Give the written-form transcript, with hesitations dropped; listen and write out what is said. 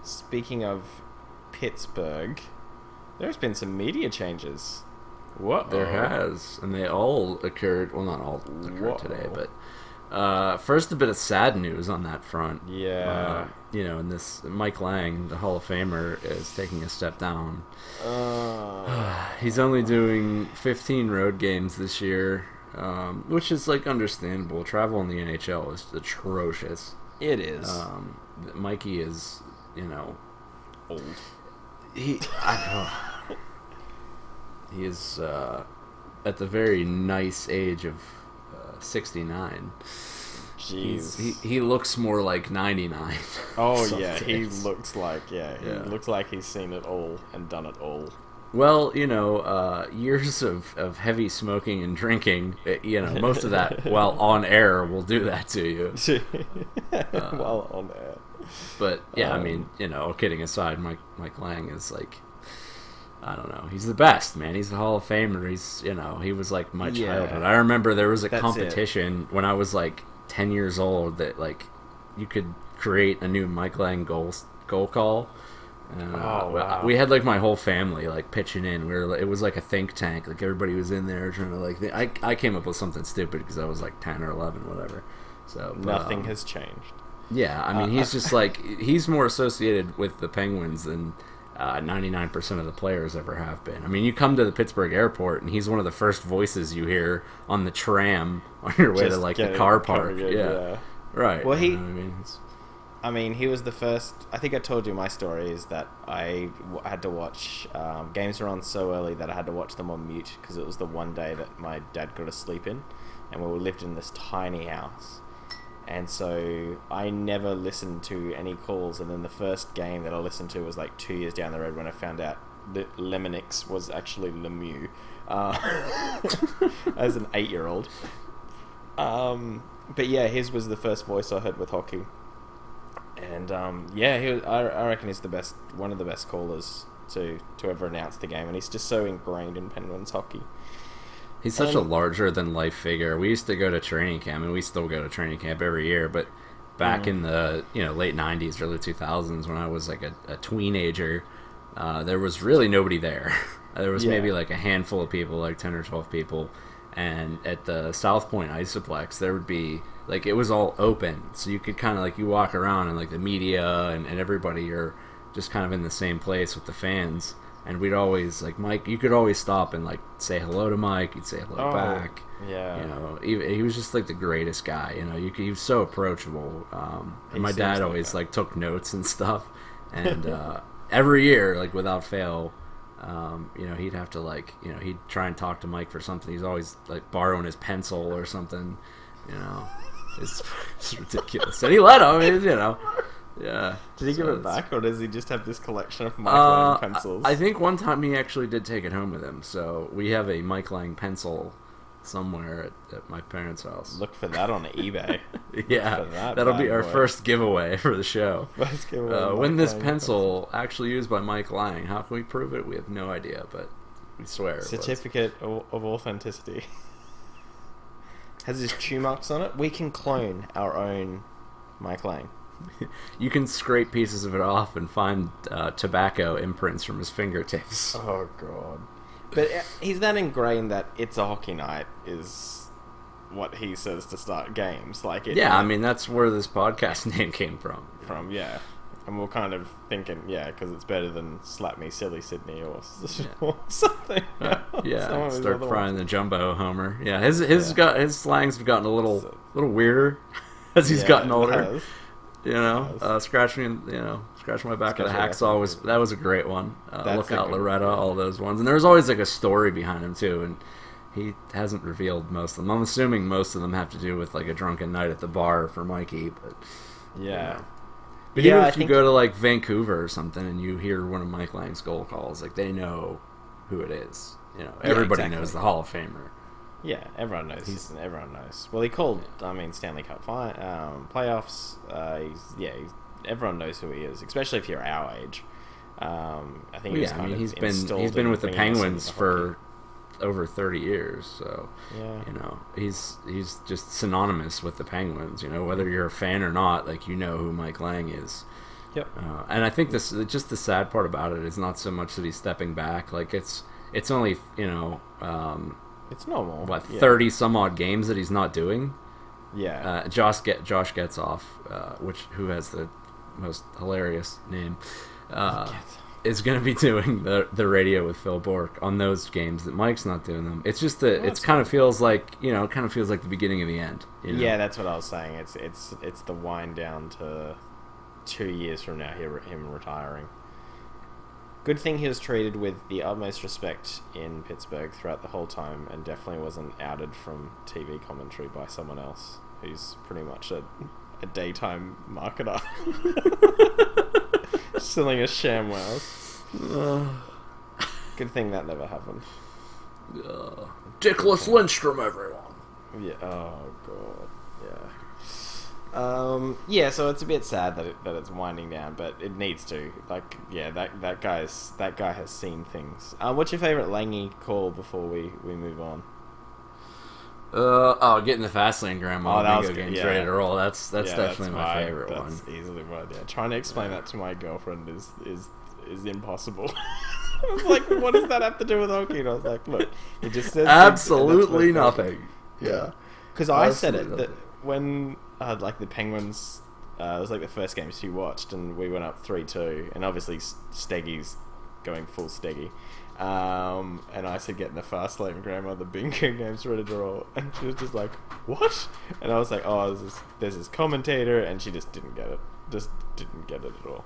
Speaking of Pittsburgh, there's been some media changes. What? There has, and they all occurred. Well, not all occurred today, but first a bit of sad news on that front. Yeah. And this Mike Lange, the Hall of Famer, is taking a step down. He's only doing 15 road games this year, which is like understandable. Travel in the NHL is atrocious. It is. Mikey is, Old. He is at the very nice age of 69. Jeez. He looks more like 99. Oh yeah, he looks like he looks like he's seen it all and done it all. Well, years of heavy smoking and drinking, most of that while on air will do that to you. While on air. But yeah, kidding aside, Mike Lange is like, I don't know, he's the best, man. He's the Hall of Famer. He's he was like my childhood. I remember there was a competition when I was like 10 years old that like you could create a new Mike Lange goal call. Wow. We had like my whole family like pitching in. It was like a think tank. Like everybody was in there trying to like. I came up with something stupid because I was like 10 or 11, whatever. So nothing has changed. Yeah, he's just like he's more associated with the Penguins than 99% of the players ever have been. You come to the Pittsburgh airport and he's one of the first voices you hear on the tram on your way to like the car park. Yeah, right. Well, he was the first. I think I told you my story is that I had to watch games were on so early that I had to watch them on mute because it was the one day that my dad got to sleep in, and we lived in this tiny house. And so I never listened to any calls, and then the first game that I listened to was like 2 years down the road when I found out that Lemonix was actually Lemieux as an 8-year-old. But yeah, his was the first voice I heard with hockey. And I reckon he's one of the best callers to ever announce the game, and he's just so ingrained in Penguins hockey. He's such a larger-than-life figure. We used to go to training camp, and we still go to training camp every year, but back in the late 90s, early 2000s, when I was like a teenager, there was really nobody there. There was maybe like a handful of people, like 10 or 12 people, and at the South Point Isoplex, there would be, like, it was all open, so you could kind of, like, you walk around, and, like, the media and everybody are just kind of in the same place with the fans. And we'd always, like, Mike, you could always stop and, like, say hello to Mike. You'd say hello back. Yeah. He was just, like, the greatest guy. He was so approachable. And my dad always, like, took notes and stuff. And every year, like, without fail, he'd have to, like, he'd try and talk to Mike for something. He's always, like, borrowing his pencil or something. It's ridiculous. And he let him, Yeah. Did he give it back, or does he just have this collection of Mike Lange pencils? I think one time he actually did take it home with him, so we have a Mike Lange pencil somewhere at my parents' house. Look for that on eBay. Yeah, that'll be our first giveaway for the show. First giveaway. When this pencil actually used by Mike Lange, how can we prove it? We have no idea, but we swear. Certificate of authenticity. Has his chew marks on it? We can clone our own Mike Lange. You can scrape pieces of it off and find tobacco imprints from his fingertips. Oh god! But he's that ingrained that "it's a hockey night" is what he says to start games. That's where this podcast name came from. And we're kind of thinking, because it's better than "Slap Me Silly Sydney" or something. Start frying the jumbo homer. Yeah, his slangs have gotten a little weirder as he's gotten older. Scratch me, scratch my back at a hacksaw that was a great one. Look out, Loretta, all those ones, and there's always like a story behind him too, and he hasn't revealed most of them. I'm assuming most of them have to do with like a drunken night at the bar for Mikey, but But even if you go to like Vancouver or something and you hear one of Mike Lange's goal calls, like they know who it is. Everybody knows the Hall of Famer. Yeah, everyone knows. Everyone knows. Well, he called, Stanley Cup playoffs. Everyone knows who he is, especially if you're our age. I think he's been with the Penguins for over 30 years, so he's just synonymous with the Penguins. Whether you're a fan or not, like who Mike Lange is. Yep. And I think just the sad part about it is not so much that he's stepping back. Like it's only it's normal. What 30 some odd games that he's not doing. Yeah. Josh gets off, who has the most hilarious name. Is going to be doing the radio with Phil Bork on those games that Mike's not doing them. It's just that it kind of feels like the beginning of the end. You know? Yeah, that's what I was saying. It's the wind down to 2 years from now. Him retiring. Good thing he was treated with the utmost respect in Pittsburgh throughout the whole time, and definitely wasn't outed from TV commentary by someone else who's pretty much a daytime marketer. Selling a sham wows. Good thing that never happened. Dickless Lindstrom, everyone. Yeah. Oh god. Yeah. Yeah. So it's a bit sad that it's winding down, but it needs to. Like, yeah, that guy has seen things. What's your favorite Lange call before we move on? Getting the Fastlane grandma bingo games ready to roll. That's definitely my favorite one. That's easily mine. Yeah, trying to explain that to my girlfriend is impossible. I was like, what does that have to do with hockey? And I was like, look, it just says absolutely nothing. Yeah, because I said it that when like the Penguins, it was like the first game she watched, and we went up 3-2, and obviously Steggy's going full Steggy. And I said, getting the Fastlane grandmother bingo games ready to roll, and she was just like, what? And I was like, oh, there's this commentator, and she just didn't get it at all.